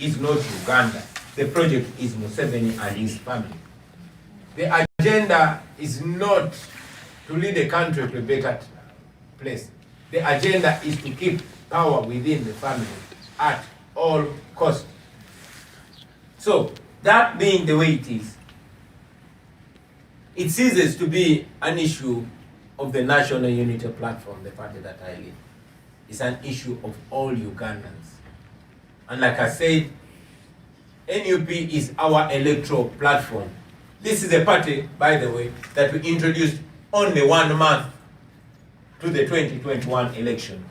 is not Uganda. The project is Museveni and his family. The agenda is not to lead the country to a better place. The agenda is to keep power within the family at all costs. So, that being the way it is, it ceases to be an issue of the National Unity Platform, the party that I lead. It's an issue of all Ugandans. And like I said, NUP is our electoral platform. This is a party, by the way, that we introduced only 1 month to the 2021 election.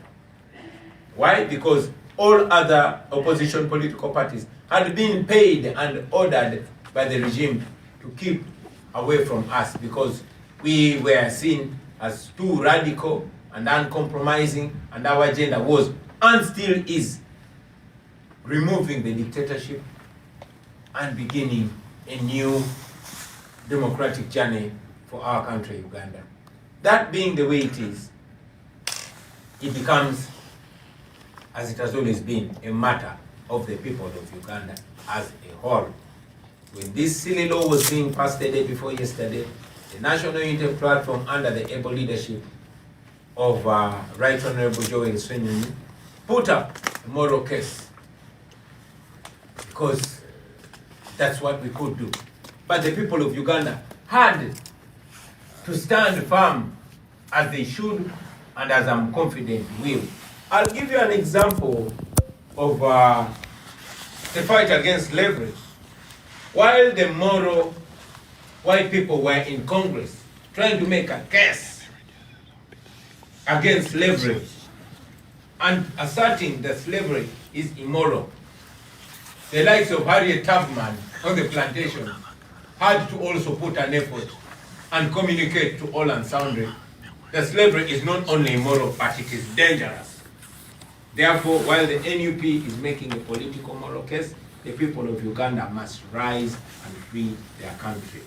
Why? Because all other opposition political parties had been paid and ordered by the regime to keep away from us because we were seen as too radical and uncompromising, and our agenda was and still is removing the dictatorship and beginning a new democratic journey for our country, Uganda. That being the way it is, it becomes, as it has always been, a matter of the people of Uganda as a whole. When this silly law was being passed the day before yesterday, the National Unity Platform, under the able leadership of Right Honorable Joel Swenyonyi, put up a moral case because that's what we could do. But the people of Uganda had to stand firm as they should and as I'm confident will. I'll give you an example of the fight against slavery. While the moral white people were in Congress trying to make a case against slavery and asserting that slavery is immoral, the likes of Harriet Tubman on the plantation had to also put an effort and communicate to all and sundry that slavery is not only immoral, but it is dangerous. Therefore, while the NUP is making a political moral case, the people of Uganda must rise and free their country.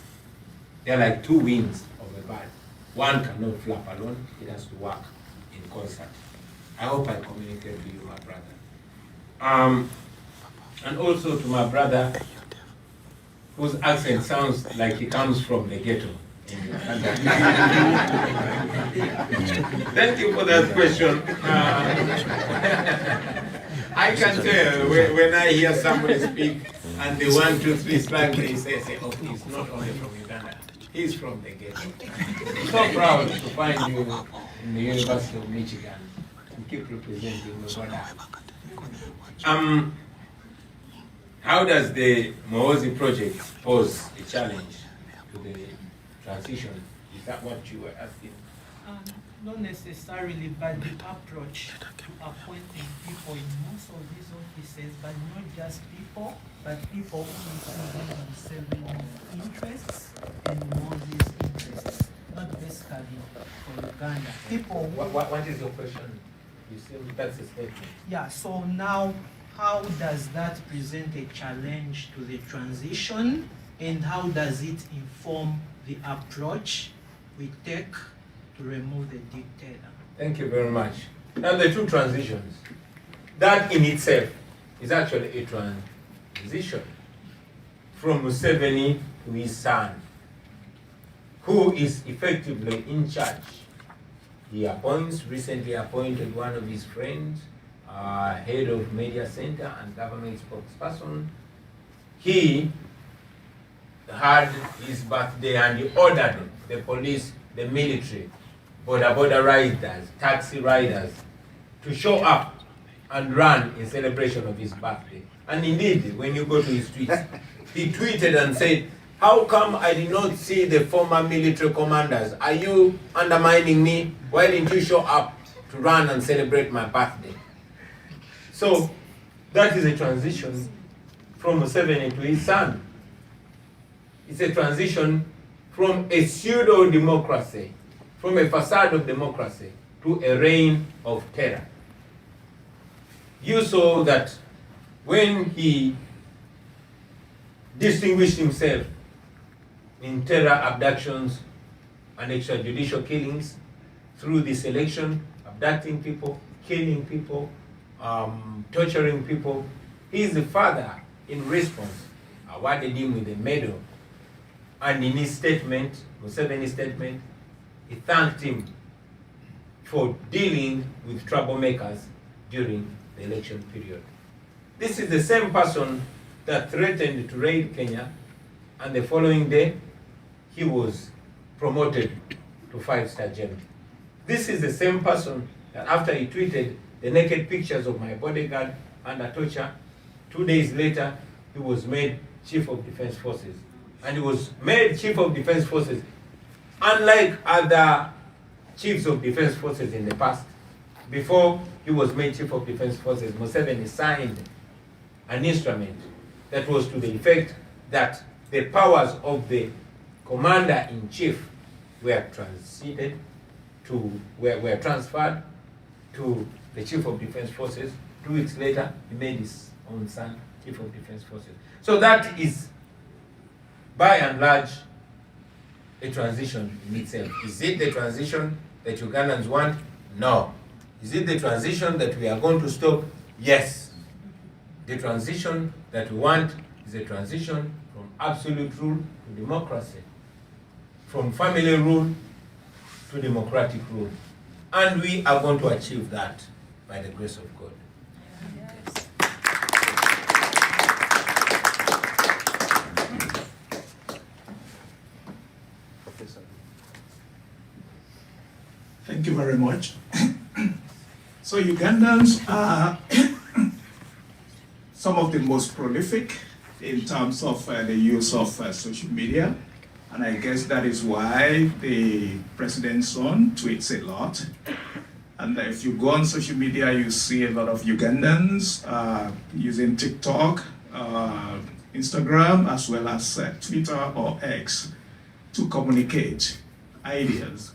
They're like two wings of a bird. One cannot flap alone, it has to work in concert. I hope I communicate to you, my brother. And also to my brother, whose accent sounds like he comes from the ghetto in Uganda. Thank you for that question. I can tell when I hear somebody speak and the 1, 2, 3 slang, they say, oh, he's not only from Uganda, he's from the ghetto. I'm so proud to find you in the University of Michigan and keep representing Uganda. How does the Muhoozi project pose a challenge to the transition? Is that what you were asking? Not necessarily, but the approach to appointing people in most of these offices, but not just people, but people who represent themselves interests and Muhoozi's interests, not basically for Uganda. People. What is your question? You say that's a statement. Yeah. So now, how does that present a challenge to the transition, and how does it inform the approach we take to remove the dictator? Thank you very much. Now the two transitions, that in itself is actually a transition from Museveni to his son, who is effectively in charge. He recently appointed one of his friends, head of media center and government spokesperson. He had his birthday and he ordered the police, the military, border riders, taxi riders to show up and run in celebration of his birthday. And indeed, when you go to his tweets, he tweeted and said, how come I did not see the former military commanders? Are you undermining me? Why didn't you show up to run and celebrate my birthday? So that is a transition from Museveni to his son. It's a transition from a pseudo-democracy, from a facade of democracy, to a reign of terror. You saw that when he distinguished himself in terror abductions and extrajudicial killings through this election, abducting people, killing people, torturing people, His father, in response, awarded him with a medal. And in his statement, Museveni's statement, he thanked him for dealing with troublemakers during the election period. This is the same person that threatened to raid Kenya, and the following day, he was promoted to 5-star general. This is the same person that after he tweeted the naked pictures of my bodyguard under torture, 2 days later, he was made Chief of Defense Forces. And he was made Chief of Defense Forces. Unlike other Chiefs of Defense Forces in the past, before he was made Chief of Defense Forces, Museveni signed an instrument that was to the effect that the powers of the Commander-in-Chief were transferred to the Chief of Defense Forces. 2 weeks later, he made his own son Chief of Defense Forces. So that is, by and large, a transition in itself. Is it the transition that Ugandans want? No. Is it the transition that we are going to stop? Yes. The transition that we want is a transition from absolute rule to democracy, from family rule to democratic rule. And we are going to achieve that by the grace of God. Yes. Thank you very much. So Ugandans are some of the most prolific in terms of the use of social media. And I guess that is why the president's son tweets a lot. And if you go on social media, you see a lot of Ugandans using TikTok, Instagram, as well as Twitter or X to communicate ideas.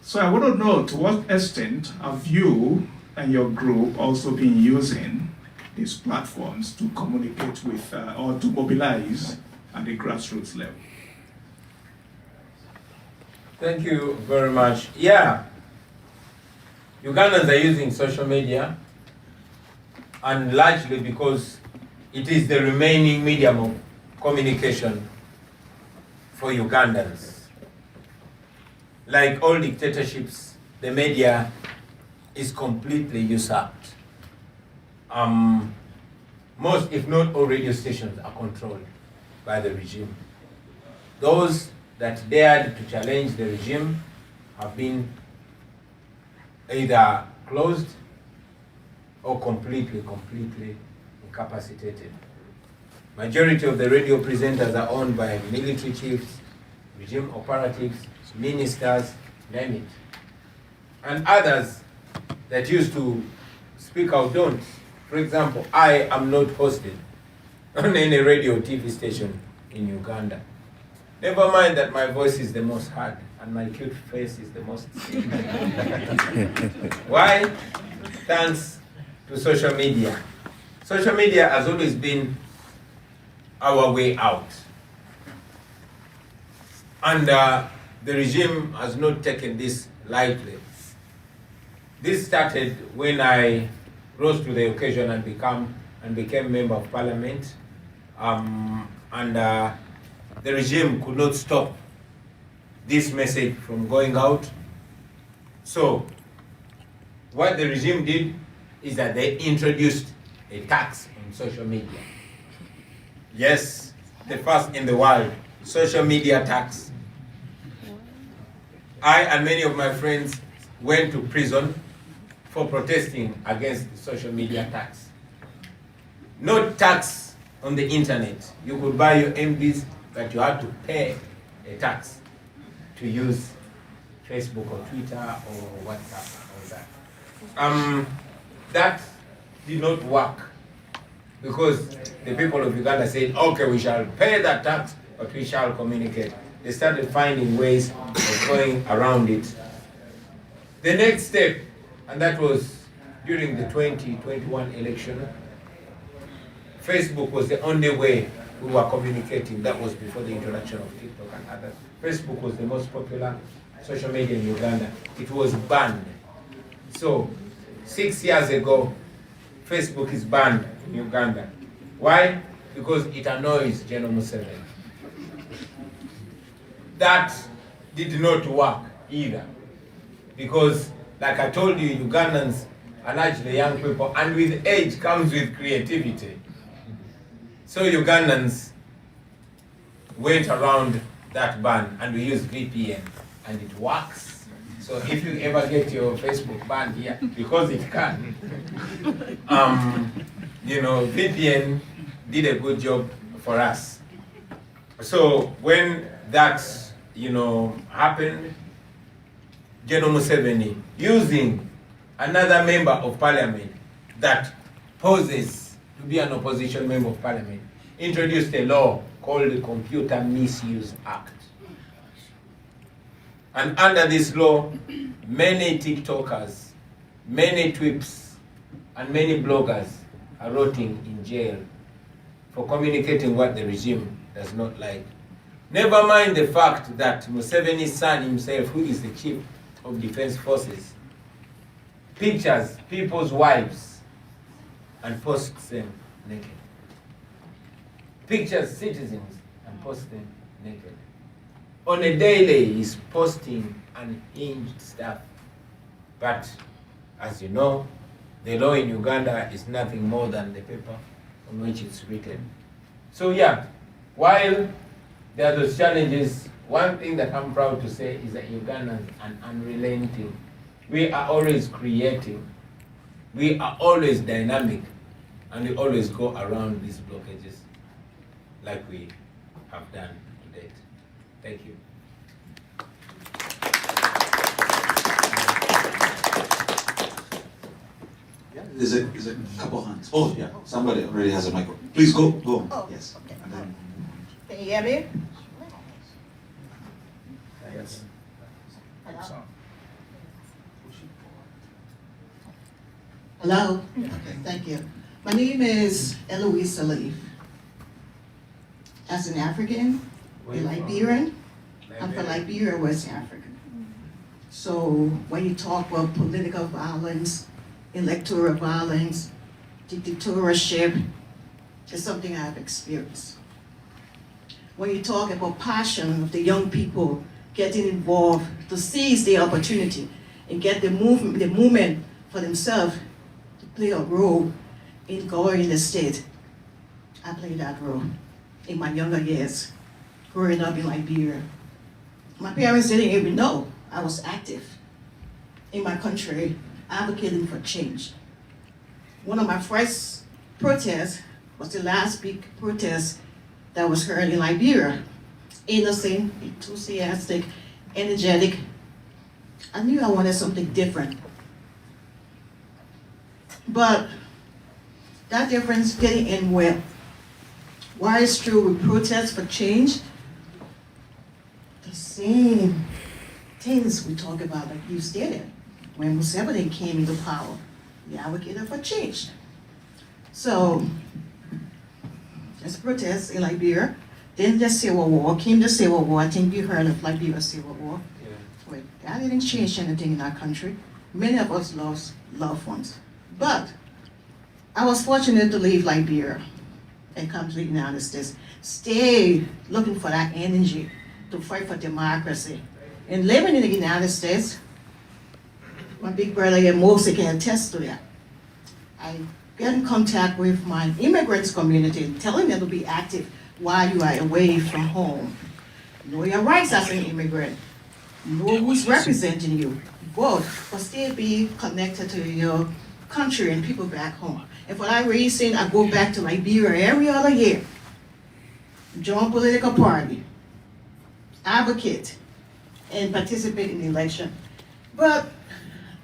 So I want to know, to what extent have you and your group also been using these platforms to communicate with or to mobilize at the grassroots level? Thank you very much. Yeah, Ugandans are using social media, and largely because it is the remaining medium of communication for Ugandans. Like all dictatorships, the media is completely usurped. Most, if not all, radio stations are controlled by the regime. Those that dared to challenge the regime have been either closed or completely incapacitated. Majority of the radio presenters are owned by military chiefs, regime operatives, ministers, name it. And others that used to speak out don't. For example, I am not hosted on any radio or TV station in Uganda. Never mind that my voice is the most heard and my cute face is the most seen. Why? Thanks to social media. Social media has always been our way out. And the regime has not taken this lightly. This started when I rose to the occasion and became member of parliament. The regime could not stop this message from going out. So what the regime did is that they introduced a tax on social media. Yes, the first in the world, social media tax. I and many of my friends went to prison for protesting against the social media tax. No tax on the internet. You could buy your MBs, but you had to pay a tax to use Facebook or Twitter or WhatsApp or that. That did not work because the people of Uganda said, okay, we shall pay that tax, but we shall communicate. They started finding ways of going around it. The next step, and that was during the 2021 election, Facebook was the only way we were communicating. That was before the introduction of TikTok and others. Facebook was the most popular social media in Uganda. It was banned. So 6 years ago, Facebook is banned in Uganda. Why? Because it annoys General Museveni. That did not work either. Because, like I told you, Ugandans are largely young people, and with age comes with creativity. So Ugandans went around that ban, and we used VPN, and it works. So if you ever get your Facebook banned here, because it can, VPN did a good job for us. So when that, happened, General Museveni, using another member of parliament that poses to be an opposition member of parliament, introduced a law called the Computer Misuse Act. And under this law, many TikTokers, many Twips, and many bloggers are rotting in jail for communicating what the regime does not like. Never mind the fact that Museveni's son himself, who is the chief of defense forces, pictures people's wives and posts them naked. Pictures citizens and posts them naked. On a daily, he's posting unhinged stuff. But as you know, the law in Uganda is nothing more than the paper on which it's written. So yeah, while there are those challenges, one thing that I'm proud to say is that Ugandans are unrelenting. We are always creating. We are always dynamic. And we always go around these blockages like we have done to date. Thank you. Yeah, there's a couple hands. Oh yeah, somebody already has a microphone. Please go on. Oh, Yes. okay. And then, Can you hear me? Yes. Hello? Hello? Okay, thank you. My name is Eloise Salif. As an African, a Liberian, I'm from Liberia, West Africa. So when you talk about political violence, electoral violence, dictatorship, it's something I've experienced. When you talk about passion of the young people getting involved to seize the opportunity and get the movement for themselves to play a role in growing the state, I played that role in my younger years, growing up in Liberia. My parents didn't even know I was active in my country, advocating for change. One of my first protests was the last big protest that was heard in Liberia. Innocent, enthusiastic, energetic. I knew I wanted something different. But that difference didn't end well. Why it's true we protest for change, the same things we talk about, like you stated, when Museveni came into power, we advocated for change. So, there's protests in Liberia. Then the Civil War, came the Civil War. I think you heard of Liberia Civil War. Yeah. Well, that didn't change anything in our country. Many of us lost loved ones. But I was fortunate to leave Liberia and come to the United States. Stay looking for that energy to fight for democracy. And living in the United States, my big brother here, Muhoozi, can attest to that. I get in contact with my immigrants community, telling them to be active while you are away from home. Know your rights as an immigrant. Know who's representing you. Vote, but still be connected to your country and people back home. And for that reason, I go back to Liberia every other year. Join political party, advocate, and participate in the election. But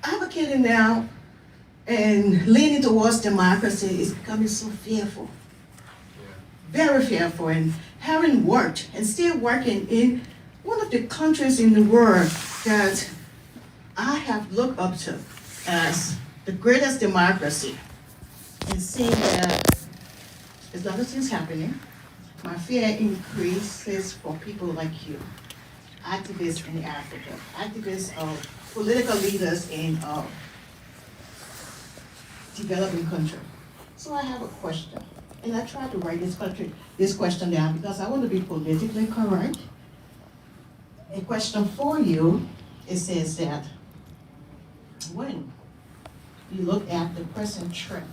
advocating now and leaning towards democracy is becoming so fearful. Very fearful, and having worked and still working in one of the countries in the world that I have looked up to as the greatest democracy, and seeing that as long as it's happening, my fear increases for people like you, activists in Africa, activists of political leaders in developing countries. So I have a question. And I tried to write this question down because I want to be politically correct. A question for you, it says that when you look at the present trend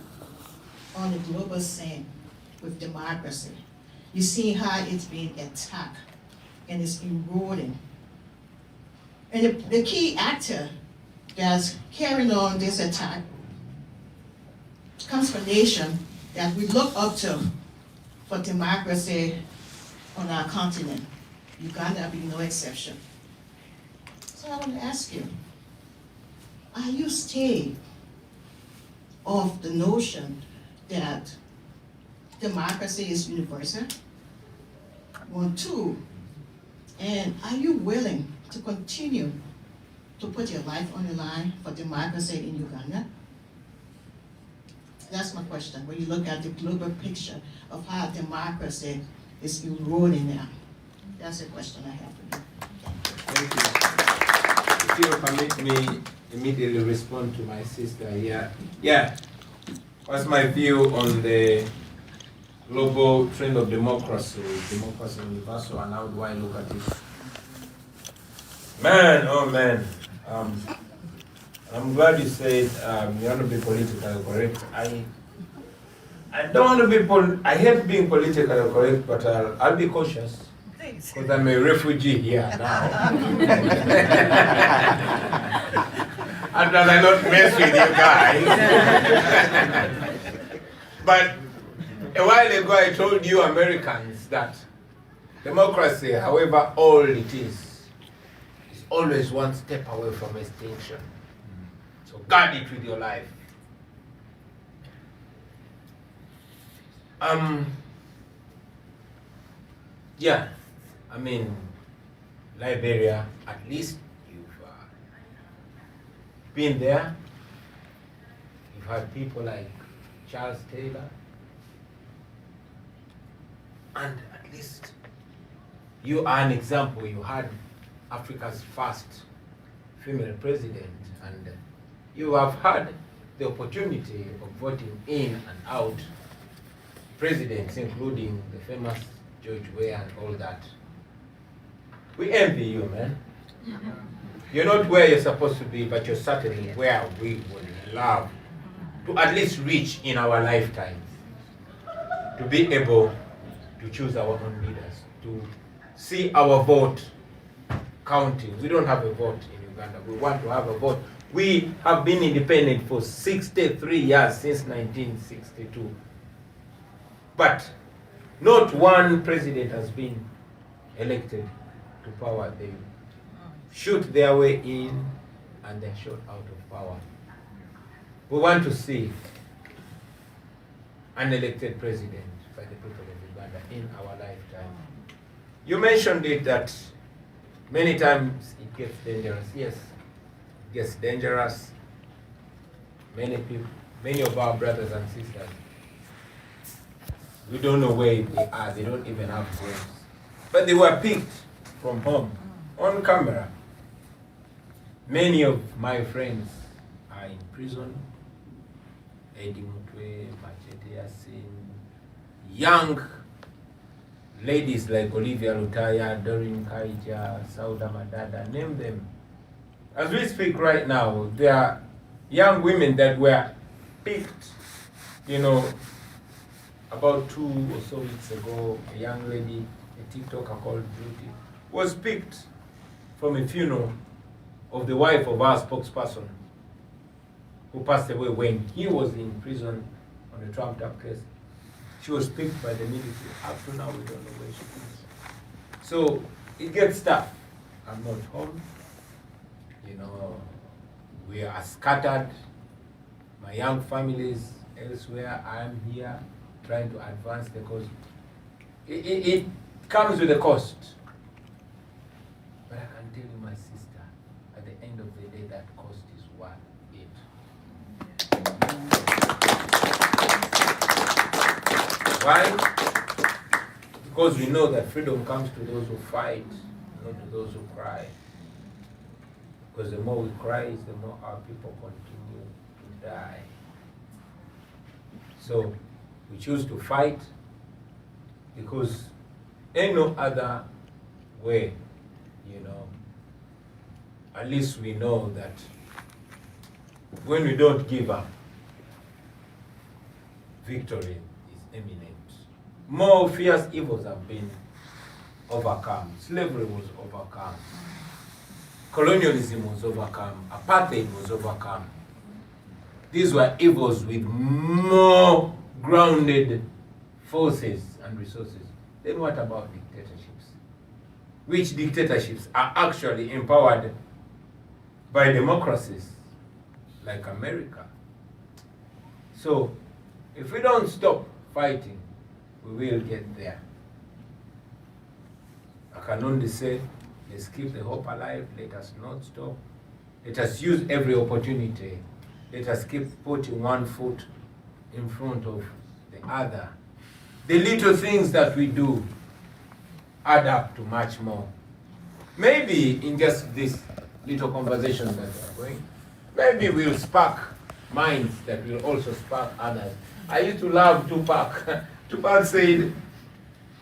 on the global scene with democracy, you see how it's being attacked and it's eroding. And the key actor that's carrying on this attack comes from a nation that we look up to for democracy on our continent. Uganda being no exception. So I want to ask you, are you still of the notion that democracy is universal? 1, 2, and are you willing to continue to put your life on the line for democracy in Uganda? That's my question. When you look at the global picture of how democracy is eroding now, that's the question I have for you. Thank you. If you permit me immediately respond to my sister here. Yeah. What's my view on the global trend of democracy universal, and how do I look at it? Man, oh man. I'm glad you said you want to be politically correct. I don't want to be I hate being politically correct, but I'll be cautious. Because I'm a refugee here now. I'd rather not mess with you guys. But a while ago I told you Americans that democracy, however old it is always one step away from extinction. So guard it with your life. Yeah, I mean, Liberia, at least you've been there. You've had people like Charles Taylor, and at least you are an example. You had Africa's first female president, and you have had the opportunity of voting in and out presidents, including the famous George Weah and all that. We envy you, man. You're not where you're supposed to be, but you're certainly where we would love to at least reach in our lifetimes. To be able to choose our own leaders, to see our vote counting. We don't have a vote in Uganda. We want to have a vote. We have been independent for 63 years, since 1962. But not one president has been elected to power. They shoot their way in and they're shot out of power. We want to see an elected president by the people of Uganda in our lifetime. You mentioned it that many times it gets dangerous. Yes, it gets dangerous. Many people, many of our brothers and sisters, we don't know where they are. They don't even have names. But they were picked from home on camera. Many of my friends are in prison. Eddie Mutwe, Machete Yasin, young ladies like Olivia Lutaya, Doreen Kaija, Sauda Madada, name them. As we speak right now, there are young women that were picked, about 2 or so weeks ago. A young lady, a TikToker called Beauty, was picked from a funeral of the wife of our spokesperson who passed away when he was in prison on a trumped-up case. She was picked by the military. Up to now, we don't know where she is. So it gets tough. I'm not home. We are scattered. My young family is elsewhere. I'm here trying to advance the cause. It comes with a cost. But I can tell you, my sister, at the end of the day, that cost is worth it. Why? Because we know that freedom comes to those who fight, not to those who cry. Because the more we cry, the more our people continue to die. So We choose to fight because ain't no other way, you know. At least we know that when we don't give up, victory is imminent. More fierce evils have been overcome. Slavery was overcome. Colonialism was overcome. Apartheid was overcome. These were evils with more grounded forces and resources. Then what about dictatorships? Which dictatorships are actually empowered by democracies like America. So if we don't stop fighting, we will get there. I can only say, let's keep the hope alive, let us not stop. Let us use every opportunity. Let us keep putting one foot in front of the other. The little things that we do add up to much more. Maybe in just this little conversation that we're going, maybe we'll spark minds that will also spark others. I used to love Tupac. Tupac said,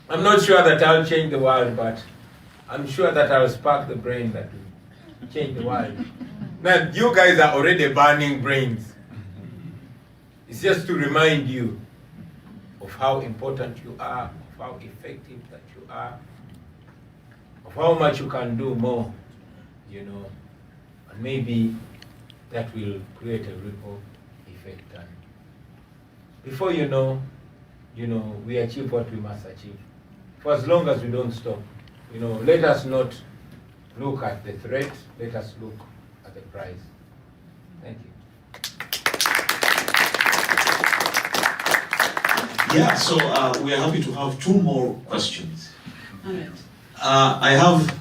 I'm not sure that I'll change the world, but I'm sure that I'll spark the brain that will change the world. Now, you guys are already burning brains. It's just to remind you of how important you are, of how effective that you are, of how much you can do more, you know, and maybe that will create a ripple effect. And before you know, we achieve what we must achieve. For as long as we don't stop, let us not look at the threat, let us look at the prize. Thank you. Yeah, so we are happy to have two more questions. All right. I have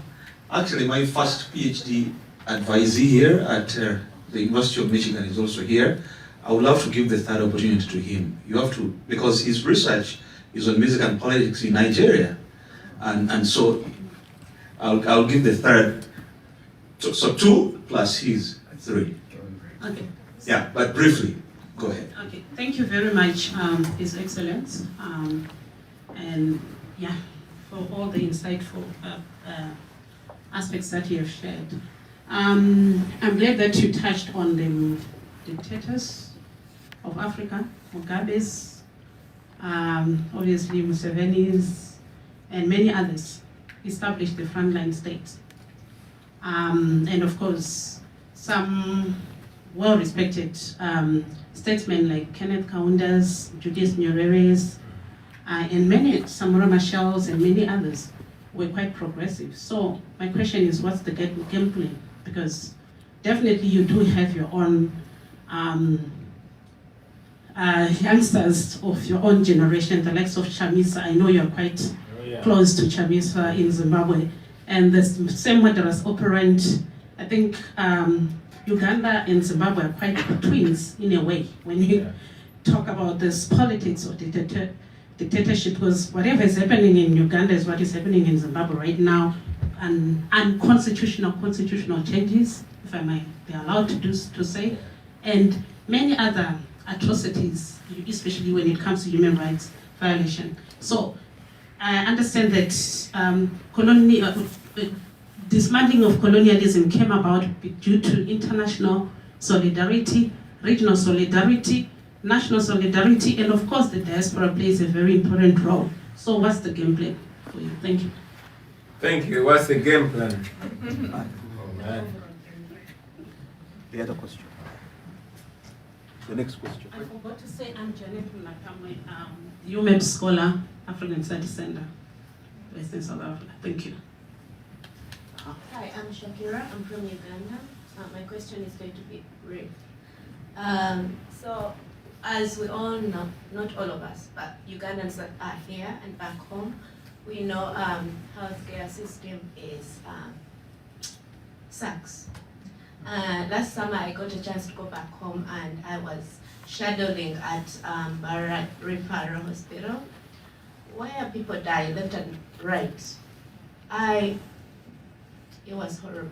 actually my first PhD advisee here at the University of Michigan is also here. I would love to give the third opportunity to him. You have to, because his research is on music and politics in Nigeria. And so I'll give the third. So 2 plus his 3. Okay. Yeah, but briefly, go ahead. Okay. Thank you very much, His Excellence, and yeah, for all the insightful aspects that you have shared. I'm glad that you touched on the dictators of Africa, Mugabe's, obviously Museveni's, and many others established the frontline states. And of course, some well-respected statesmen like Kenneth Kaunda's, Julius Nyerere's, and many, Samora Machel's, and many others were quite progressive. So my question is, what's the game plan? Because definitely you do have your own youngsters of your own generation, the likes of Chamisa. I know you're quite close to Chamisa in Zimbabwe. And the same modus operandi, I think Uganda and Zimbabwe are quite twins in a way when you talk about this politics of dictatorship, because whatever is happening in Uganda is what is happening in Zimbabwe right now, and constitutional changes, if I might be allowed to say, and many other atrocities, especially when it comes to human rights violation. So I understand that dismantling of colonialism came about due to international solidarity, regional solidarity, national solidarity, and of course the diaspora plays a very important role. So what's the game plan for you? Thank you. Thank you. What's the game plan? Oh, man. The other question. The next question. I forgot to say I'm Janet Munakamwe, UMEP scholar, African Studies Center, Western South Africa. Thank you. Hi, I'm Shakira. I'm from Uganda. My question is going to be brief. So, as we all know, not all of us, but Ugandans that are here and back home, we know healthcare system is sucks. Last summer, I got a chance to go back home, and I was shadowing at Barat Referral Hospital, where people die left and right. It was horrible.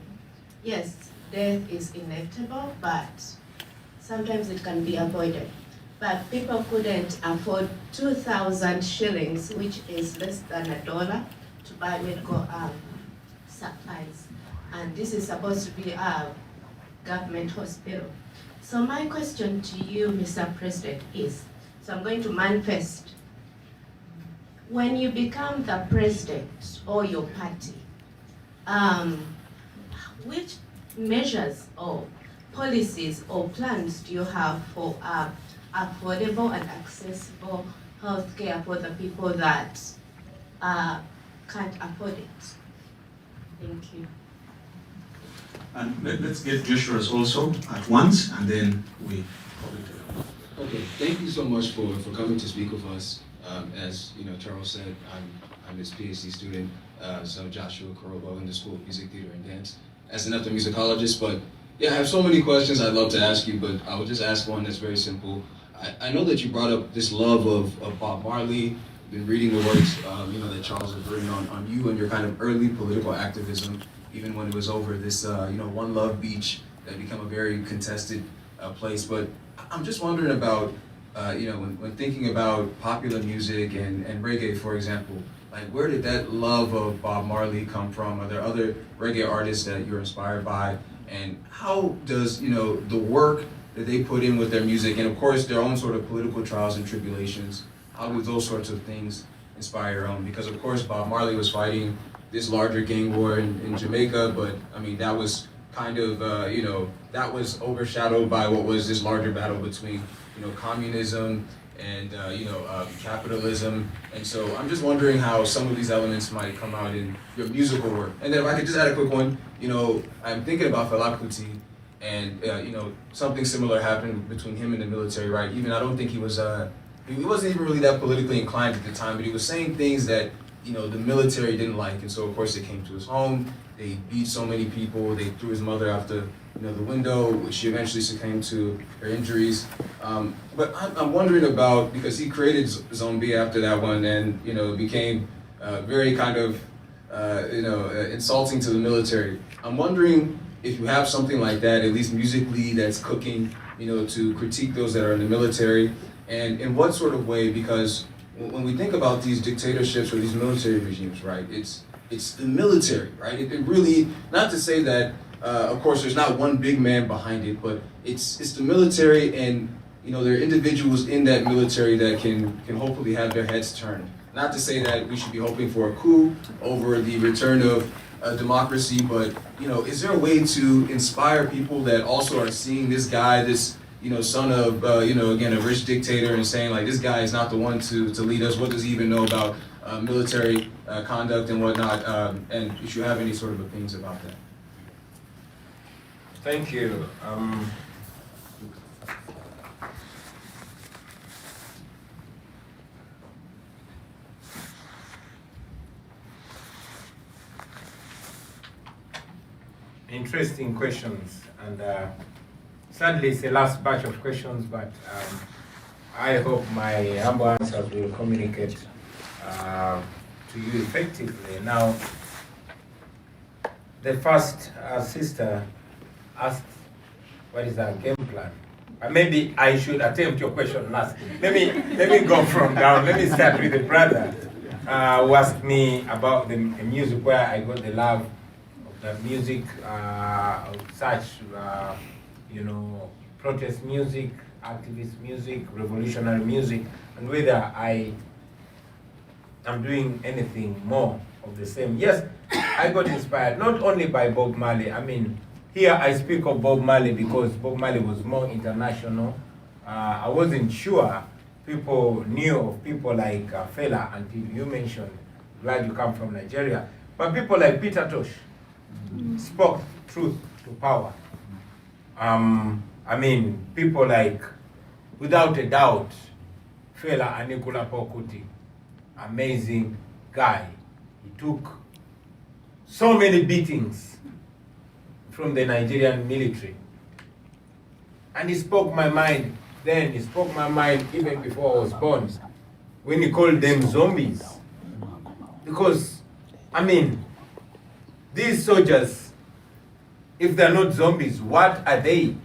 Yes, death is inevitable, but sometimes it can be avoided. but people couldn't afford 2,000 shillings, which is less than $1, to buy medical supplies. And this is supposed to be a government hospital. So my question to you, Mr. President, is, so I'm going to manifest. When you become the president or your party, which measures or policies or plans do you have for affordable and accessible healthcare for the people that can't afford it? Thank you. And let's get Joshua's also at once, and then we. Okay, thank you so much for coming to speak with us. As you know, Charles said, I'm his PhD student, so Joshua Kurobo in the School of Music, Theater, and Dance as an ethnomusicologist. But yeah, I have so many questions I'd love to ask you, but I will just ask one that's very simple. I know that you brought up this love of Bob Marley, been reading the works that Charles has written on you and your kind of early political activism, even when it was over this One Love Beach that became a very contested place. But I'm just wondering about when thinking about popular music and reggae, for example, like where did that love of Bob Marley come from? Are there other reggae artists that you're inspired by? And how does, the work that they put in with their music, and of course their own sort of political trials and tribulations, how do those sorts of things inspire your own? Because of course Bob Marley was fighting this larger gang war in Jamaica, but I mean that was kind of, that was overshadowed by what was this larger battle between, communism and, capitalism. And so I'm just wondering how some of these elements might come out in your musical work. And then if I could just add a quick one, I'm thinking about Fela Kuti, and, something similar happened between him and the military, right? Even I don't think he wasn't even really that politically inclined at the time, but he was saying things that, the military didn't like. And so of course they came to his home, they beat so many people, they threw his mother out the window. She eventually succumbed to her injuries. But I'm wondering about, because he created Zombie after that one, and it became very kind of insulting to the military. I'm wondering if you have something like that, at least musically, that's cooking, to critique those that are in the military, and in what sort of way? Because when we think about these dictatorships or these military regimes, right, it's the military, right? It really, not to say that, of course, there's not one big man behind it, but it's the military, and there are individuals in that military that can hopefully have their heads turned. Not to say that we should be hoping for a coup over the return of democracy, but is there a way to inspire people that also are seeing this guy, this son of again a rich dictator, and saying like this guy is not the one to lead us? What does he even know about military conduct and whatnot? And if you have any sort of opinions about that. Thank you. Interesting questions, and sadly it's the last batch of questions, but I hope my humble answers will communicate to you effectively. Now, the first sister asked, what is our game plan? Maybe I should attempt your question last. Let me go from down. Let me start with the brother who asked me about the music, where I got the love of the music, of such, protest music, activist music, revolutionary music, and whether I am doing anything more of the same. Yes, I got inspired not only by Bob Marley. I mean, here I speak of Bob Marley because Bob Marley was more international. I wasn't sure people knew of people like Fela until you mentioned, glad you come from Nigeria. But people like Peter Tosh spoke truth to power. I mean, people like, without a doubt, Fela Anikulapo Kuti, amazing guy. He took so many beatings from the Nigerian military. And he spoke my mind then, he spoke my mind even before I was born, when he called them zombies. Because, I mean, these soldiers, if they're not zombies, what are they?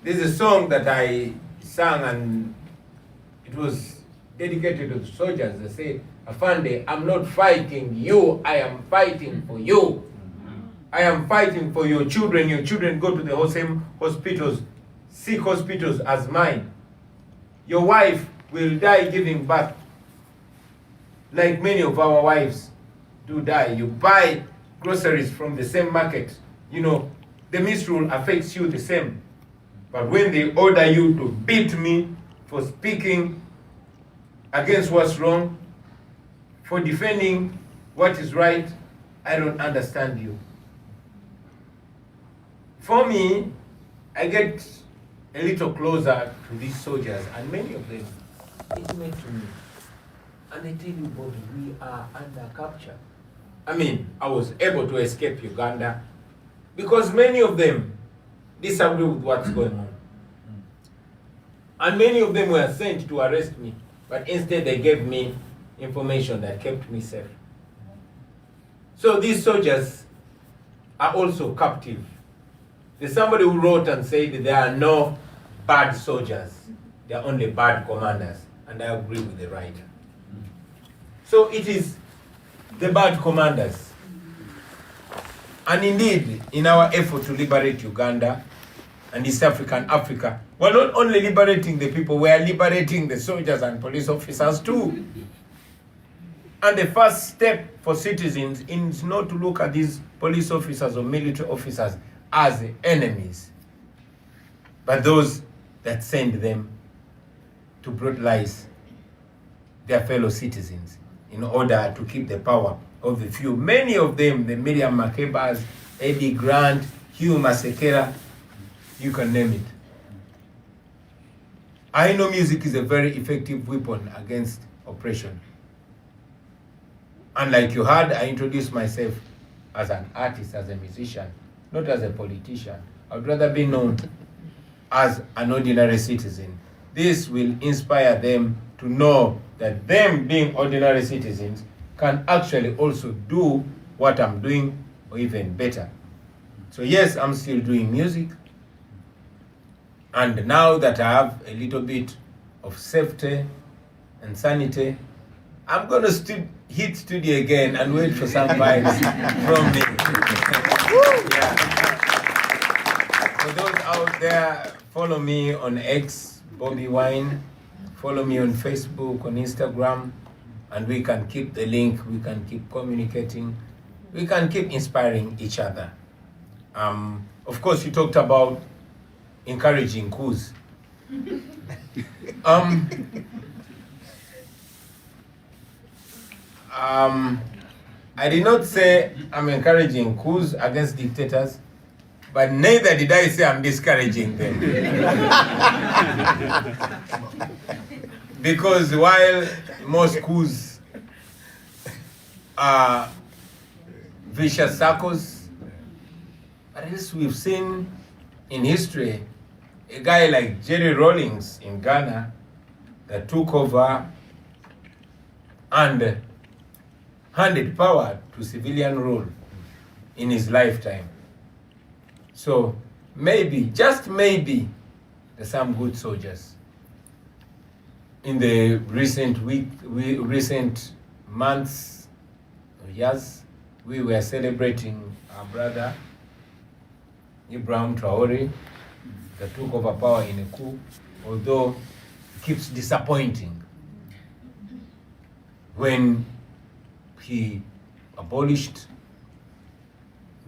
There's a song that I sang, and it was dedicated to the soldiers. They said, Afande, I'm not fighting you, I am fighting for you. I am fighting for your children. Your children go to the same hospitals, sick hospitals as mine. Your wife will die giving birth, like many of our wives do die. You buy groceries from the same market. You know, the misrule affects you the same. But when they order you to beat me for speaking against what's wrong, for defending what is right, I don't understand you. For me, I get a little closer to these soldiers, and many of them intimate to me. And they tell you, Bobi, we are under capture. I mean, I was able to escape Uganda because many of them disagree with what's going on. And many of them were sent to arrest me, but instead they gave me information that kept me safe. So these soldiers are also captive. There's somebody who wrote and said that there are no bad soldiers, there are only bad commanders, and I agree with the writer. So it is the bad commanders. And indeed, in our effort to liberate Uganda and East Africa, we're not only liberating the people, we are liberating the soldiers and police officers too. And the first step for citizens is not to look at these police officers or military officers as enemies, but those that send them to brutalize their fellow citizens in order to keep the power of the few. Many of them, the Miriam Makebas, Eddie Grant, Hugh Masekela, you can name it. I know music is a very effective weapon against oppression. And like you heard, I introduced myself as an artist, as a musician, not as a politician. I would rather be known as an ordinary citizen. This will inspire them to know that them being ordinary citizens can actually also do what I'm doing or even better. So yes, I'm still doing music. And now that I have a little bit of safety and sanity, I'm going to hit studio again and wait for some vibes from me. Yeah. For those out there, follow me on X, Bobi Wine. Follow me on Facebook, on Instagram, and we can keep the link, we can keep communicating, we can keep inspiring each other. Of course, you talked about encouraging coups. I did not say I'm encouraging coups against dictators, but neither did I say I'm discouraging them. Because while most coups are vicious circles, at least we've seen in history a guy like Jerry Rawlings in Ghana that took over and handed power to civilian rule in his lifetime. So maybe, just maybe, there's some good soldiers. In the recent months or years, we were celebrating our brother Ibrahim Traore that took over power in a coup, although it keeps disappointing when he abolished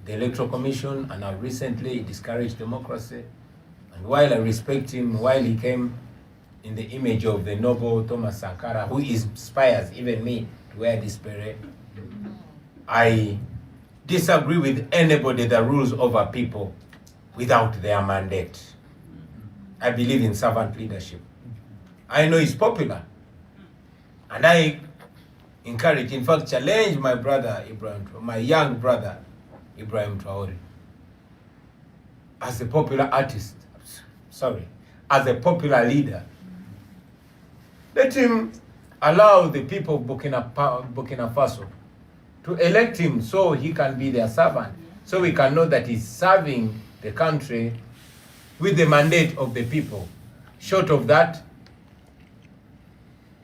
the Electoral Commission, and now recently he discouraged democracy. And while I respect him, while he came in the image of the noble Thomas Sankara, who inspires even me to wear this beret, I disagree with anybody that rules over people without their mandate. I believe in servant leadership. I know it's popular, and I encourage, in fact, challenge my brother Ibrahim, my young brother Ibrahim Traore, as a popular artist, as a popular leader. Let him allow the people of Burkina Faso to elect him so he can be their servant, so we can know that he's serving the country with the mandate of the people. Short of that,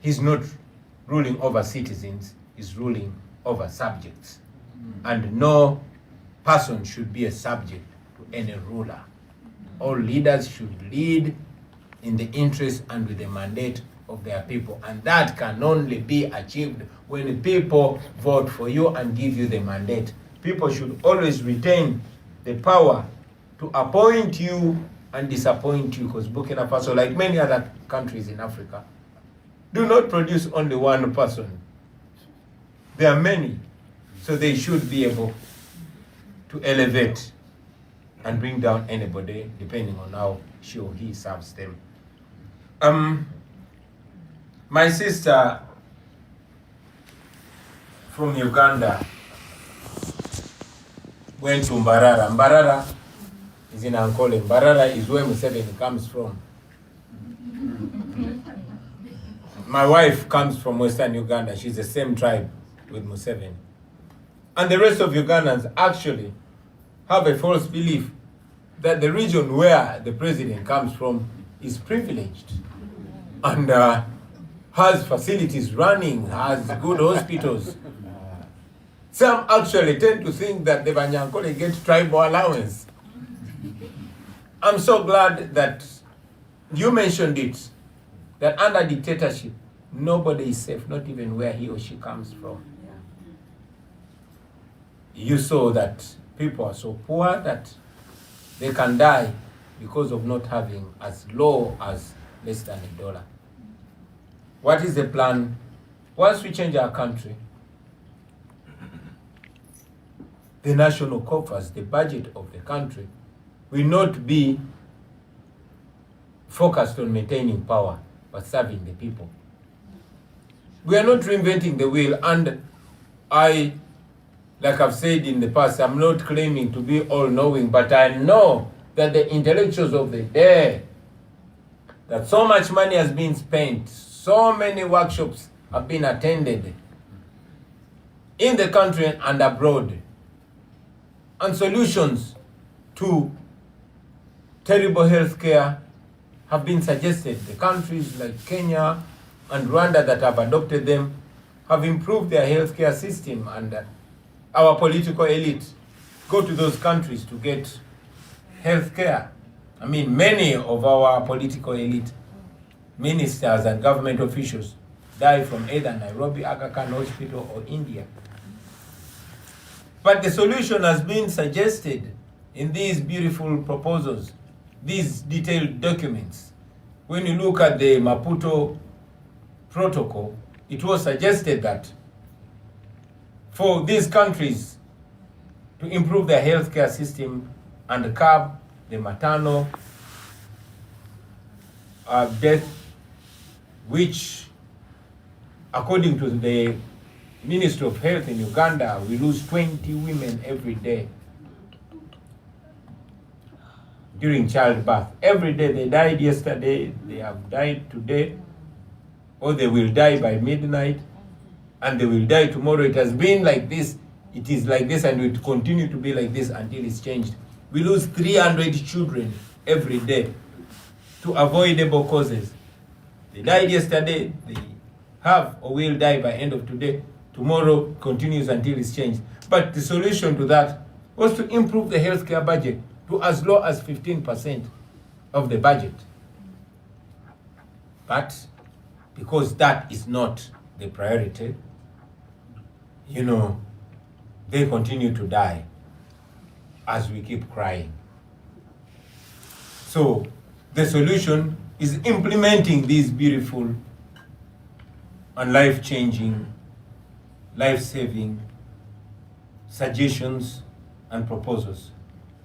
he's not ruling over citizens, he's ruling over subjects. And no person should be a subject to any ruler. All leaders should lead in the interest and with the mandate of their people. And that can only be achieved when people vote for you and give you the mandate. People should always retain the power to appoint you and disappoint you, because Burkina Faso, like many other countries in Africa, do not produce only one person. There are many, so they should be able to elevate and bring down anybody depending on how she or he serves them. My sister from Uganda went to Mbarara. Mbarara is in Ankole. Mbarara is where Museveni comes from. My wife comes from Western Uganda. She's the same tribe with Museveni. And the rest of Ugandans actually have a false belief that the region where the president comes from is privileged and has facilities running, has good hospitals. Some actually tend to think that the Banyankole get tribal allowance. I'm so glad that you mentioned it, that under dictatorship, nobody is safe, not even where he or she comes from. You saw that people are so poor that they can die because of not having as low as less than $1. What is the plan? Once we change our country, the national coffers, the budget of the country, will not be focused on maintaining power, but serving the people. We are not reinventing the wheel, and I, like I've said in the past, I'm not claiming to be all-knowing, but I know that the intellectuals of the day, that so much money has been spent, so many workshops have been attended in the country and abroad, and solutions to terrible healthcare have been suggested. The countries like Kenya and Rwanda that have adopted them have improved their healthcare system, and our political elite go to those countries to get healthcare. I mean, many of our political elite, ministers and government officials, die from either Nairobi, Aga Khan Hospital, or India. But the solution has been suggested in these beautiful proposals, these detailed documents. When you look at the Maputo Protocol, it was suggested that for these countries to improve their healthcare system and curb the maternal death, which, according to the Ministry of Health in Uganda, we lose 20 women every day during childbirth. Every day. They died yesterday, they have died today, or they will die by midnight, and they will die tomorrow. It has been like this, it is like this, and it will continue to be like this until it's changed. We lose 300 children every day to avoidable causes. They died yesterday, they have or will die by end of today. Tomorrow continues until it's changed. But the solution to that was to improve the healthcare budget to as low as 15% of the budget. But because that is not the priority, they continue to die as we keep crying. So the solution is implementing these beautiful and life-changing, life-saving suggestions and proposals.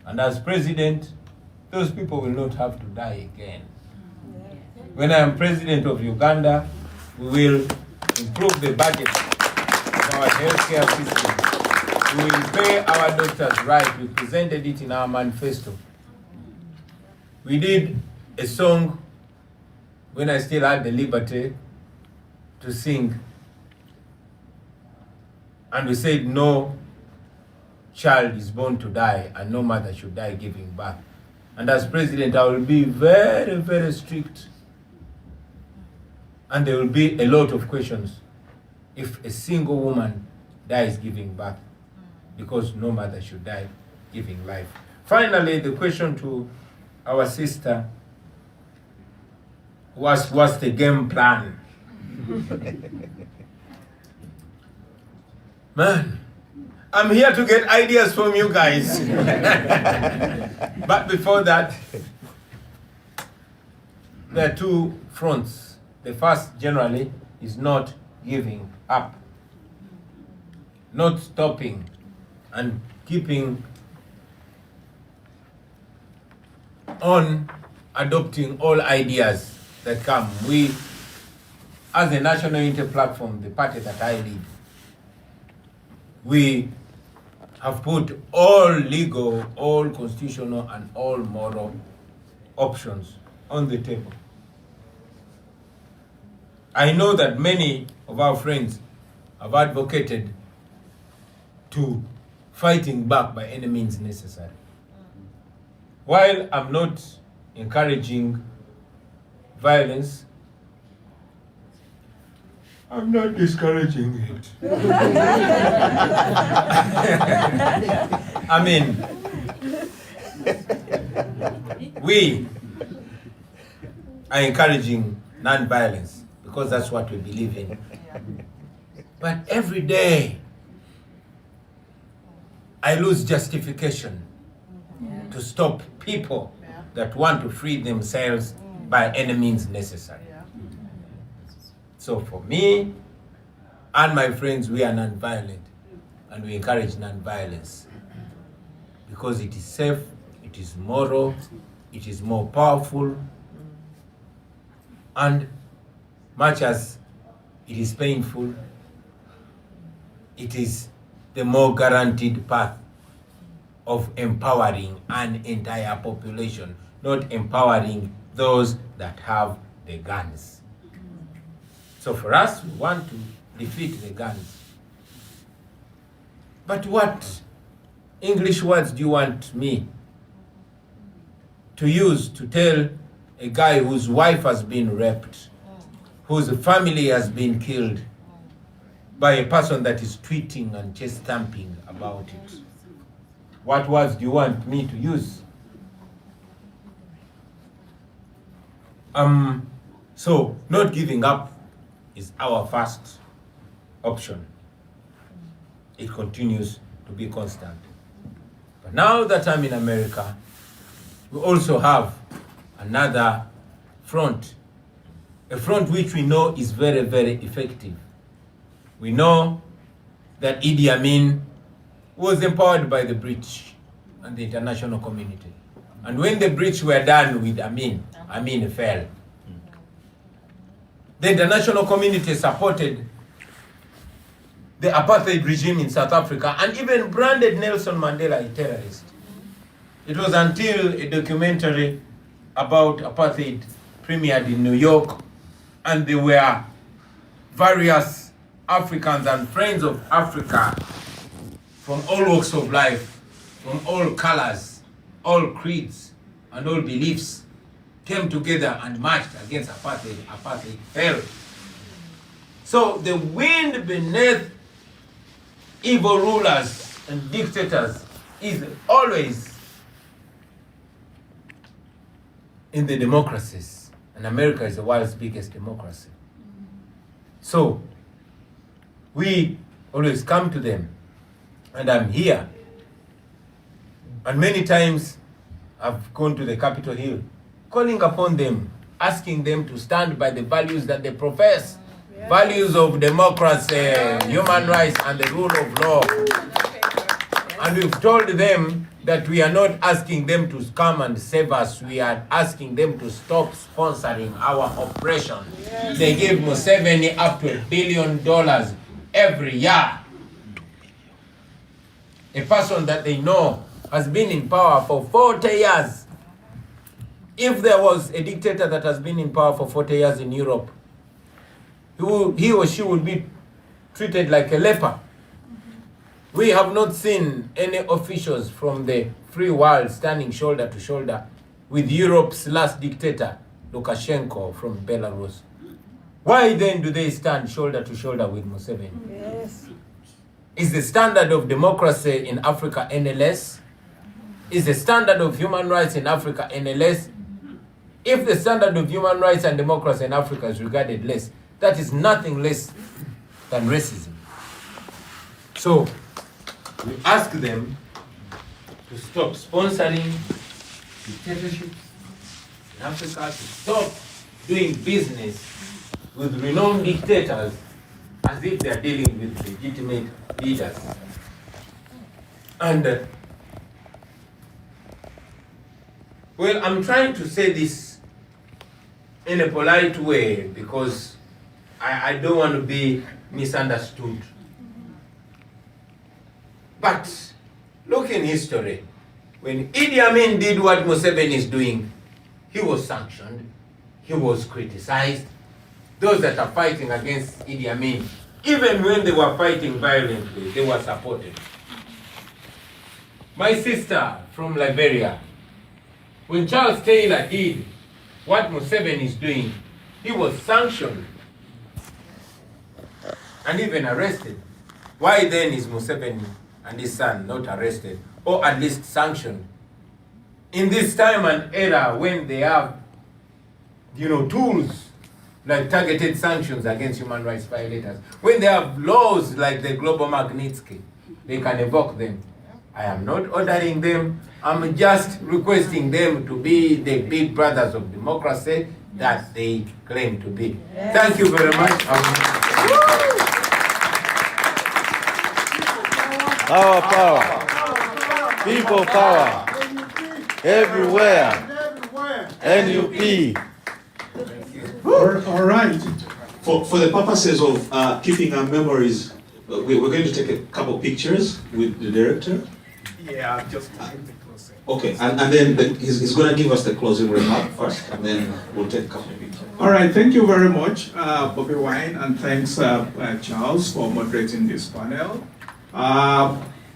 And as president, those people will not have to die again. When I am president of Uganda, we will improve the budget of our healthcare system. We will pay our doctors right. We presented it in our manifesto. We did a song when I still had the liberty to sing. And we said, no child is born to die and no mother should die giving birth. And as president, I will be very, very strict And there will be a lot of questions if a single woman dies giving birth, because no mother should die giving life. Finally, the question to our sister was, what's the game plan? Man, I'm here to get ideas from you guys. But before that, there are two fronts. The first, generally, is not giving up, not stopping, and keeping on adopting all ideas that come. We, as a National Unity Platform, the party that I lead, we have put all legal, all constitutional, and all moral options on the table. I know that many of our friends have advocated to fighting back by any means necessary. While I'm not encouraging violence, I'm not discouraging it. I mean, we are encouraging non-violence because that's what we believe in. But every day, I lose justification to stop people that want to free themselves by any means necessary. So for me and my friends, we are non-violent, and we encourage non-violence because it is safe, it is moral, it is more powerful, and much as it is painful, it is the more guaranteed path of empowering an entire population, not empowering those that have the guns. So for us, we want to defeat the guns. But what English words do you want me to use to tell a guy whose wife has been raped, whose family has been killed by a person that is tweeting and chest stamping about it? What words do you want me to use? So not giving up is our first option. It continues to be constant. But now that I'm in America, we also have another front, a front which we know is very, very effective. We know that Idi Amin was empowered by the British and the international community. And when the British were done with Amin, Amin fell. The international community supported the apartheid regime in South Africa and even branded Nelson Mandela a terrorist. It was until a documentary about apartheid premiered in New York, and there were various Africans and friends of Africa from all walks of life, from all colors, all creeds, and all beliefs came together and marched against apartheid. Apartheid fell. So the wind beneath evil rulers and dictators is always in the democracies. And America is the world's biggest democracy. So we always come to them, and I'm here. And many times I've gone to the Capitol Hill, calling upon them, asking them to stand by the values that they profess, values of democracy, human rights, and the rule of law. And we've told them that we are not asking them to come and save us, we are asking them to stop sponsoring our oppression. They give Museveni up to $1 billion every year. A person that they know has been in power for 40 years. If there was a dictator that has been in power for 40 years in Europe, he or she would be treated like a leper. We have not seen any officials from the free world standing shoulder to shoulder with Europe's last dictator, Lukashenko from Belarus. Why then do they stand shoulder to shoulder with Museveni? Yes. Is the standard of democracy in Africa any less? Is the standard of human rights in Africa any less? If the standard of human rights and democracy in Africa is regarded less, that is nothing less than racism. So we ask them to stop sponsoring dictatorships in Africa, to stop doing business with renowned dictators as if they are dealing with legitimate leaders. And well, I'm trying to say this in a polite way because I don't want to be misunderstood. But look in history. When Idi Amin did what Museveni is doing, he was sanctioned, he was criticized. Those that are fighting against Idi Amin, even when they were fighting violently, they were supported. My sister from Liberia, when Charles Taylor did what Museveni is doing, he was sanctioned and even arrested. Why then is Museveni and his son not arrested, or at least sanctioned? In this time and era when they have, tools like targeted sanctions against human rights violators, when they have laws like the Global Magnitsky, they can evoke them. I am not ordering them, I'm just requesting them to be the big brothers of democracy that they claim to be. Yes. Thank you very much. Power. People power. Everywhere. NUP. All right. For the purposes of keeping our memories, we're going to take a couple pictures with the director. Yeah, just the closing. Okay, and then he's going to give us the closing remark first, and then we'll take a couple of pictures. All right, thank you very much, Bobi Wine, and thanks, Charles, for moderating this panel.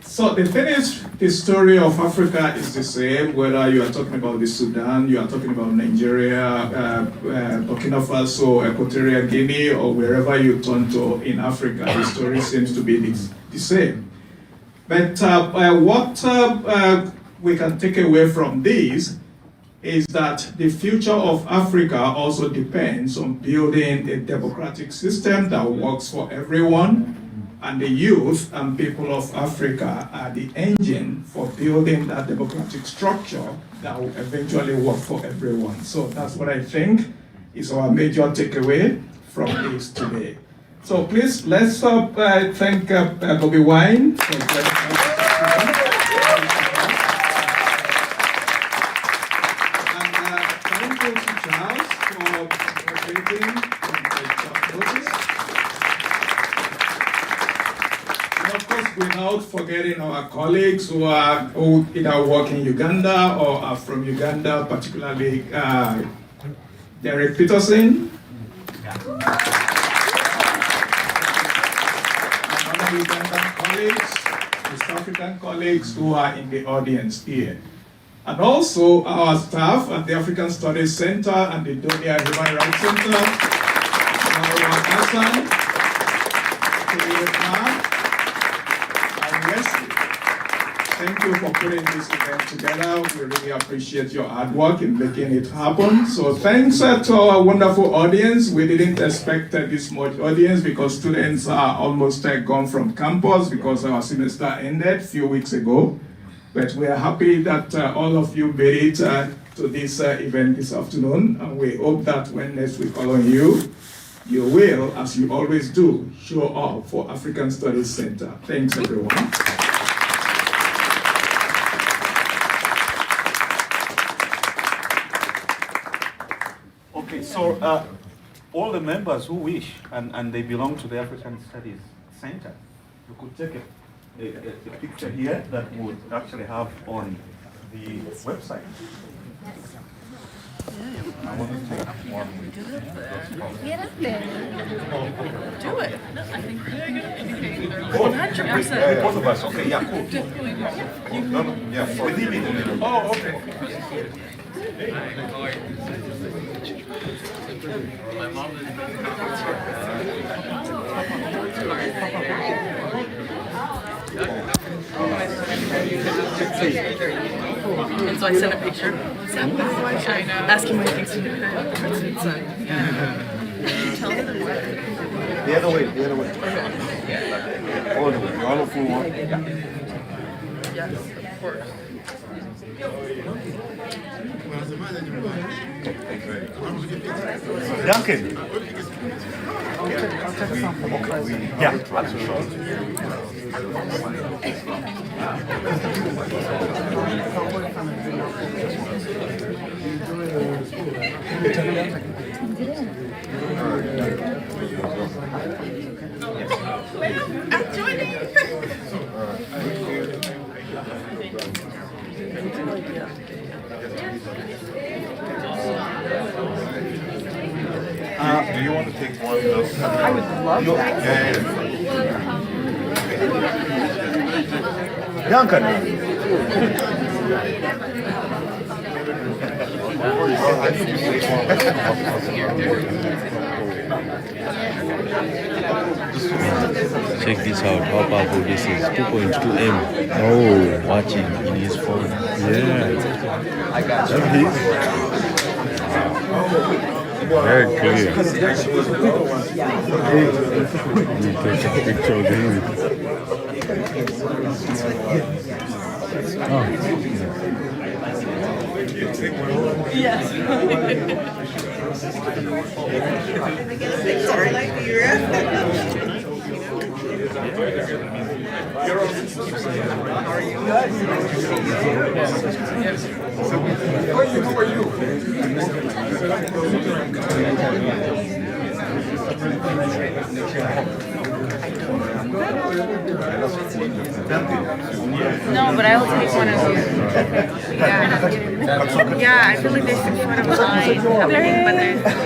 So the thing is, the story of Africa is the same, whether you are talking about the Sudan, you are talking about Nigeria, Burkina Faso, Equatorial Guinea, or wherever you turn to in Africa, the story seems to be the same. But what we can take away from this is that the future of Africa also depends on building a democratic system that works for everyone, and the youth and people of Africa are the engine for building that democratic structure that will eventually work for everyone. So that's what I think is our major takeaway from this today. So please, let's thank Bobi Wine for joining us. And thank you to Charles for participating in the short notice. And of course, without forgetting our colleagues who either work in Uganda or are from Uganda, particularly Derek Peterson. Ugandan colleagues, East African colleagues who are in the audience here. And also our staff at the African Studies Center and the Donia Human Rights Center, Marwa Hassan, and Wesley. Thank you for putting this event together. We really appreciate your hard work in making it happen. So thanks to our wonderful audience. We didn't expect this much audience because students are almost gone from campus because our semester ended a few weeks ago. But we are happy that all of you made it to this event this afternoon. And we hope that when next we call on you, you will, as you always do, show up for African Studies Center. Thanks, everyone. Okay, so all the members who wish, and they belong to the African Studies Center, you could take a picture here that would actually have on the website. I want to take one with Get up there. Do it. I think 100%. Both of us. Okay, yeah, cool. No, yeah, with him. Oh, okay. And so I sent a picture asking what he thinks of what's inside. Tell me the word. The other way, the other way. All the way, all of you want. Yes, of course. Duncan. Yeah, absolutely. I'm joining. Do you want to take one? I would love that. Duncan. Check this out, how powerful this is. 2.2M. Oh, watching in his phone. Yeah. I got you. Very clear. You take a picture of him. Oh. Yes. Sorry, like No, but I will take one of you. Yeah. Yeah, I feel like there's some sort of line happening, but there's not.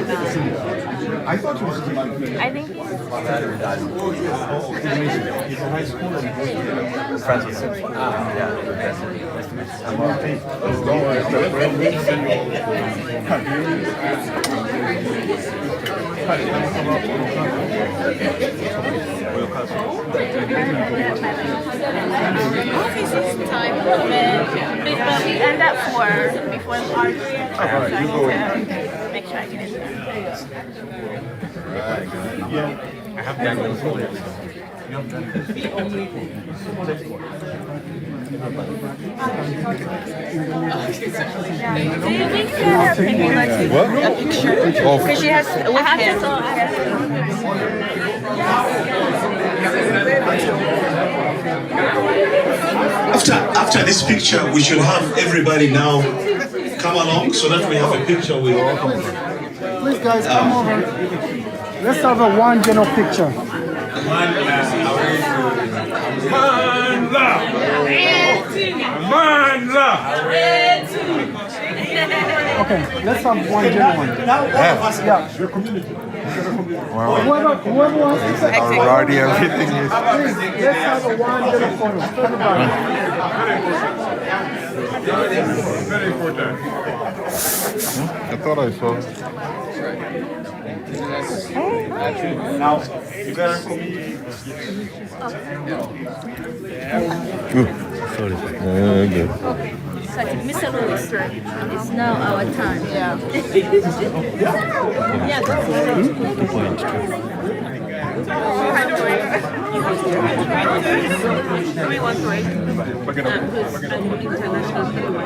I thought you was I think friends with him. time limit. But we end at 4 before the archery. So I need to make sure I get in there. I have done this. What? A picture. Because she has with him. After this picture, we should have everybody now come along so that we have a picture with. Please, guys, come over. Let's have a one general picture. Okay, let's have one general one. Yeah, your community. Whoever wants to say Already everything is. please, let's have a one general photo. Everybody. Very important. I thought I saw. Now, you gotta Sorry. Good. Mr. Lewis, it's now our time. Yeah. Yeah. 2.2.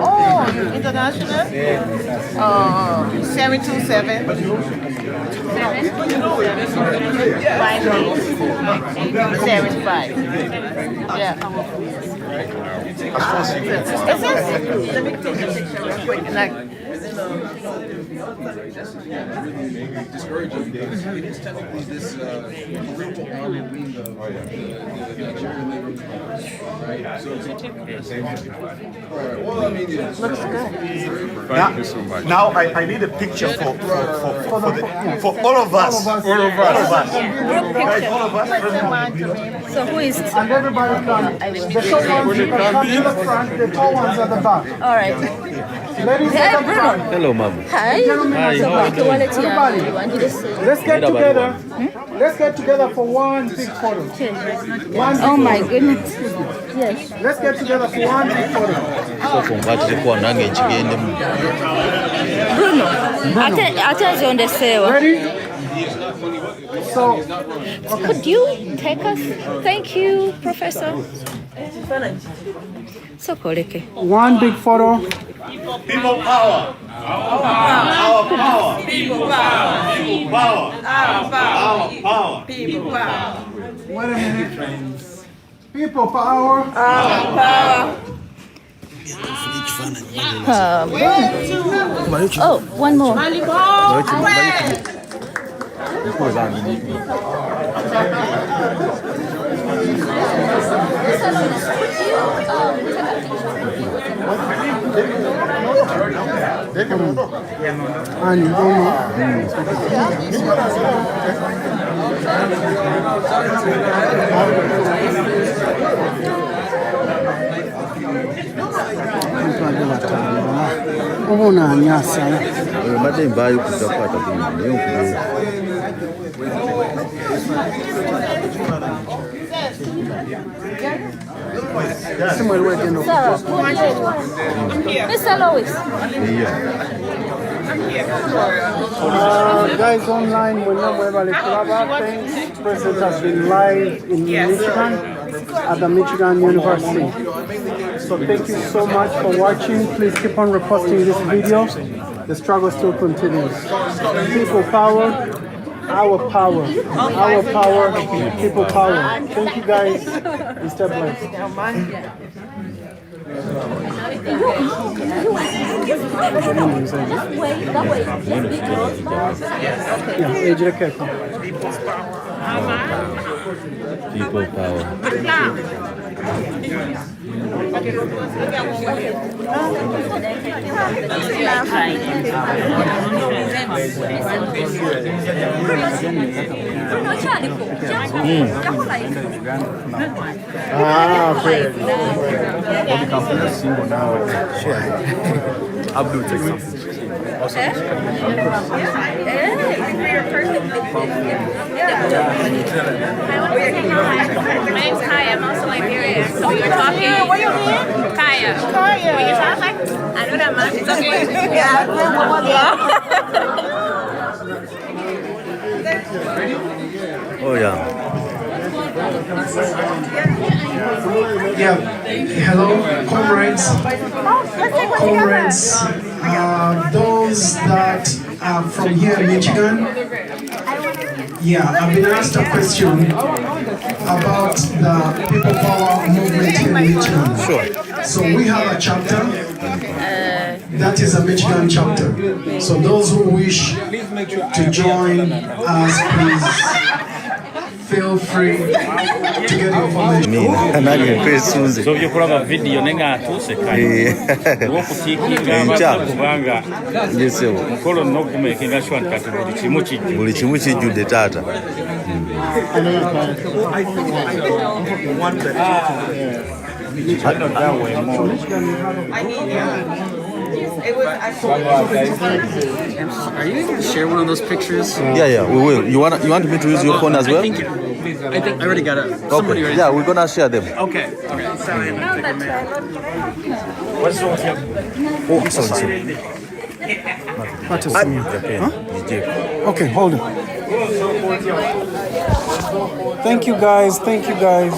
Oh, international? 727. 5875. Yeah. Let me take a picture real quick. Like, discouraging because it is technically this real army wing of the Nigerian labor movement, right? So it's well, I mean, it's looks good. Thank you so much. Now I need a picture for all of us. All of us. All of us. So who is? And everybody come. The short ones you can come to the front, the tall ones at the back. All right. Ladies at the front. Hello, Mama. Hi. Gentlemen at the back. Everybody, let's get together. Let's get together for one big photo. Oh my goodness. Yes. Let's get together for one big photo. Bruno, ate ziondesewa. Ready? So, Could you take us? Thank you, Professor. So koleke. One big photo. People power. Our power. People power. People power. Our power. People power. Wait a minute. People power. Our power. Oh, one more. Mr. Lois. Guys online, thanks. President has been live in Michigan at the Michigan University. So thank you so much for watching. Please keep on reposting this video. The struggle still continues. People power, our power, our power, people power. Thank you guys. And stay blessed. People power. Abdul, take something. My name's Kaya. I'm also Liberian. So we were talking. What are you mean? Kaya. Kaya. When you talk like, I know that much. It's okay. Oh yeah. Yeah, hello, comrades. Those that are from here in Michigan. Yeah, I've been asked a question about the People Power movement here in Michigan. Sure. So we have a chapter. That is a Michigan chapter. So those who wish to join us, please feel free to get information. So you put a video nenga tuse kai. Kubanga. Yes, sir. Mukolo no kumekinga shwan kati buli kimu kijjudde taata. Are you going to share one of those pictures? Yeah, we will. You want me to use your phone as well? I think I already got it. Somebody Okay. already. Yeah, we're gonna share them. Okay. Sorry. What's wrong here? Oh, I'm sorry. What is me? Okay, hold on. Thank you guys. Thank you guys.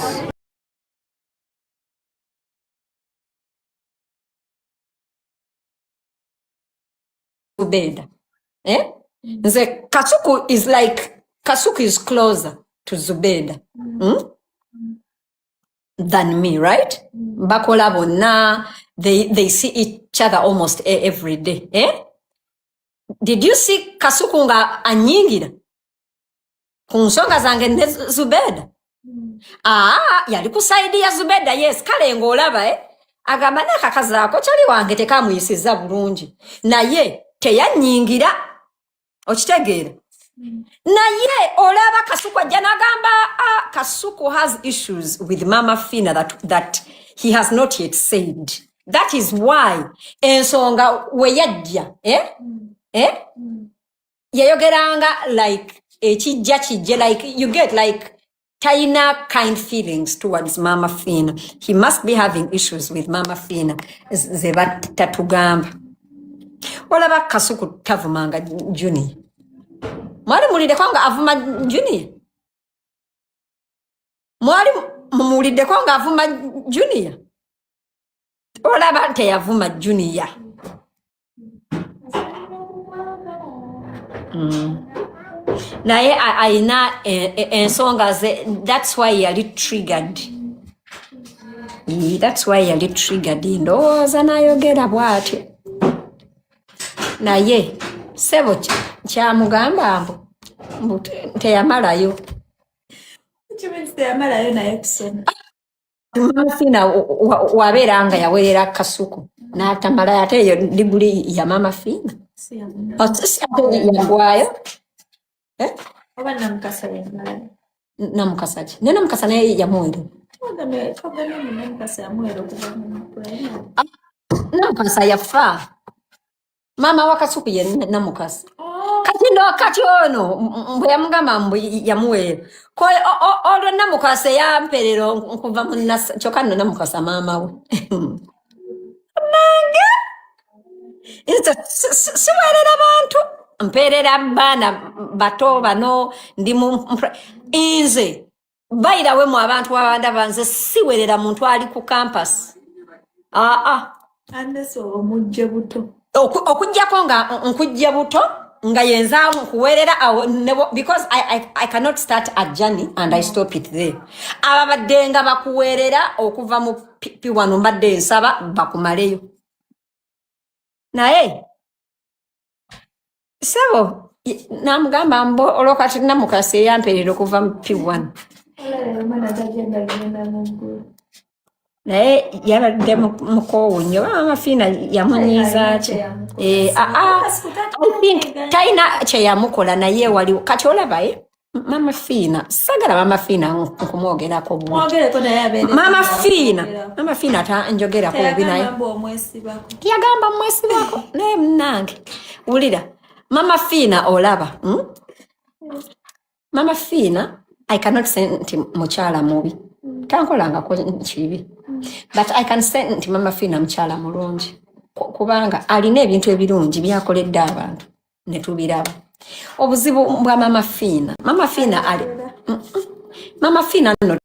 Zubeda. The Kasuku is like, Kasuku is closer to Zubeda than me, right? Bakola bonna, they see each other almost every day. Did you see Kasuku nga anyingira? Kunsonga zange ne Zubeda. Yali kusaidia Zubeda, yes, kale ngolaba agamba nakakazi ako kyali wange tekamuyisiza bulungi. Naye teyanyingira. Okitegeera. Naye olaba Kasuku ajja nagamba Kasuku has issues with Mama Fina that he has not yet said. That is why ensonga we yajja yayogeranga like ekijja like you get like Taina kind feelings towards Mama Fina. He must be having issues with Mama Fina. Zebat tatugamba. Olaba Kasuku tavumanga Junior. Mwali mulide kwanga avuma Junior. Mwali mulide kwanga avuma Junior. Olaba teyavuma Junior. Naye aina ensonga ze, that's why yali triggered. That's why yali triggered ndowooza nayogera bw'atyo. Naye sebo kyamugamba mbu teyamalayo. Teyamalayo naye kusoma. Mama wabeera nga yawerera Kasuku n'atamala ate eyo diguli ya Mama Fina. Yagwayo. Oba namukasa yamalayo. Namukasa ki? Ne namukasa naye yamuwere. Namukasa yafa. Mama wa Kasuku ye namukasa. Kati ono mbwe yamugamba mbwe yamuwere. Kwe olwo namukasa yamperero nkuva mu kyokka nno namukasa maama we. Nange siwerera bantu mperera baana bato bano ndi nze bayira we mu abantu abanda banze siwerera muntu ali ku campus. Ande so omujje buto. Okujjako nga nkujja buto nga yenza nkuwerera because I cannot start a journey and I stop it there. Ababadde nga bakuwerera okuva mu P1 mbadde nsaba bakumaleyo. Naye sebo namugamba mbo olokati namukase yamperera okuva mu P1. Naye yabadde mukowo nnyo Mama Fina yamunyiiza ki? I think Taina kyeyamukola naye wali kati olaba Mama Fina sagala Mama Fina nkumwogerako Mama Fina tanjogerako bubi naye yagamba mwesibako naye munange wulira Mama Fina olaba Mama Fina I cannot say nti mukyala mubi tankolangako kibi but I can say nti Mama Fina mukyala mulungi kubanga alina ebintu ebirungi byakoledde abantu ne tubiraba. Obuzibu bwa Mama Fina ali Mama Fina no